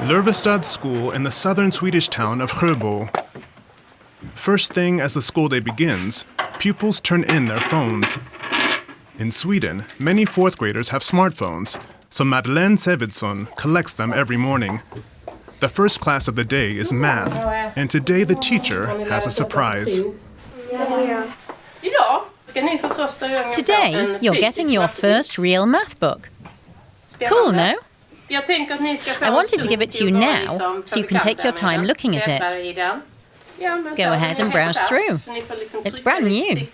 Lövestad School in the southern Swedish town of Sjöbo. First thing as the school day begins, pupils turn in their phones. In Sweden, many fourth graders have smartphones, so Madeleine Sevidsson collects them every morning. The first class of the day is math, and today the teacher has a surprise. Today, you're getting your first real math book. Cool, no? I wanted to give it to you now, so you can take your time looking at it. Go ahead and browse through. It's brand new.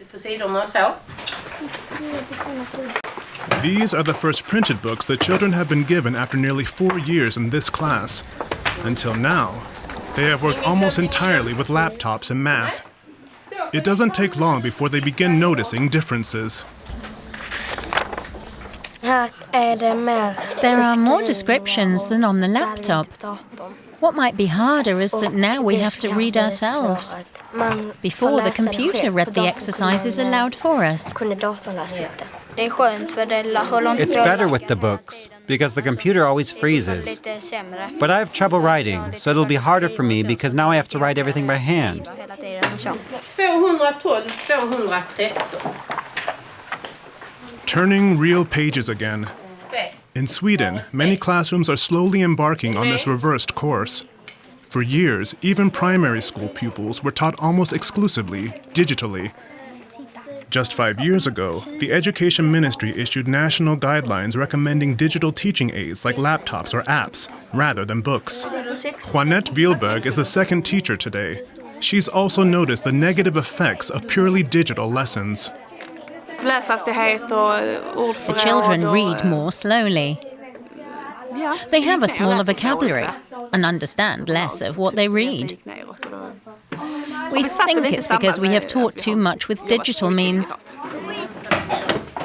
These are the first printed books the children have been given after nearly 4 years in this class. Until now, they have worked almost entirely with laptops and math. It doesn't take long before they begin noticing differences. There are more descriptions than on the laptop. What might be harder is that now we have to read ourselves. Before, the computer read the exercises aloud for us. It's better with the books, because the computer always freezes. But I have trouble writing, so it'll be harder for me because now I have to write everything by hand. Turning real pages again. In Sweden, many classrooms are slowly embarking on this reversed course. For years, even primary school pupils were taught almost exclusively digitally. Just 5 years ago, the Education Ministry issued national guidelines recommending digital teaching aids like laptops or apps, rather than books. Juanette Wielberg is the second teacher today. She's also noticed the negative effects of purely digital lessons. The children read more slowly. They have a smaller vocabulary and understand less of what they read. We think it's because we have taught too much with digital means.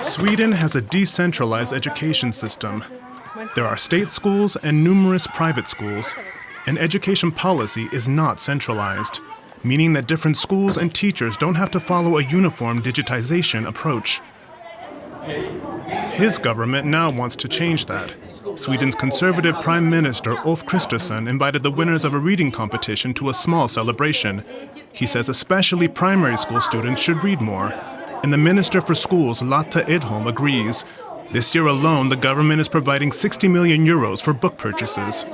Sweden has a decentralized education system. There are state schools and numerous private schools, and education policy is not centralized, meaning that different schools and teachers don't have to follow a uniform digitization approach. His government now wants to change that. Sweden's conservative Prime Minister Ulf Kristersson invited the winners of a reading competition to a small celebration. He says especially primary school students should read more, and the Minister for Schools, Lotta Edholm, agrees. This year alone, the government is providing 60 million euros for book purchases.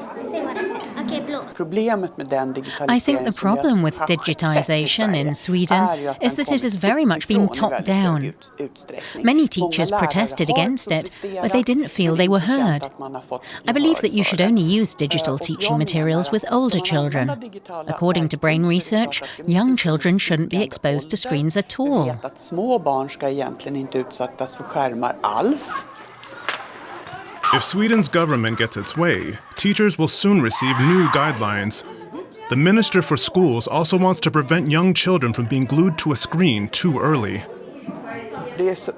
I think the problem with digitization in Sweden is that it has very much been top-down. Many teachers protested against it, but they didn't feel they were heard. I believe that you should only use digital teaching materials with older children. According to brain research, young children shouldn't be exposed to screens at all. If Sweden's government gets its way, teachers will soon receive new guidelines. The Minister for Schools also wants to prevent young children from being glued to a screen too early. It's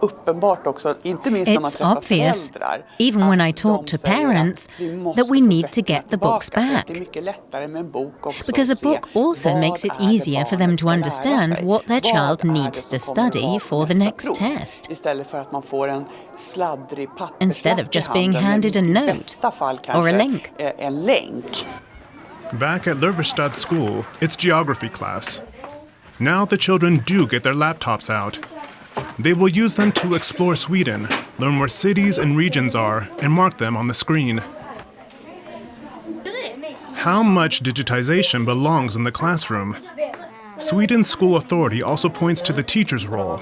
obvious, even when I talk to parents, that we need to get the books back. Because a book also makes it easier for them to understand what their child needs to study for the next test, instead of just being handed a note or a link. Back at Lövestad School, it's geography class. Now the children do get their laptops out. They will use them to explore Sweden, learn where cities and regions are, and mark them on the screen. How much digitization belongs in the classroom? Sweden's school authority also points to the teacher's role.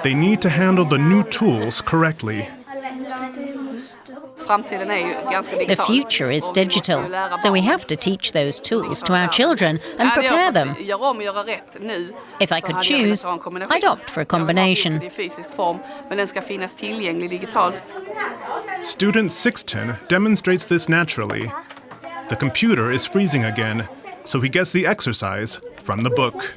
They need to handle the new tools correctly. The future is digital, so we have to teach those tools to our children and prepare them. If I could choose, I'd opt for a combination. Student 610 demonstrates this naturally. The computer is freezing again, so he gets the exercise from the book.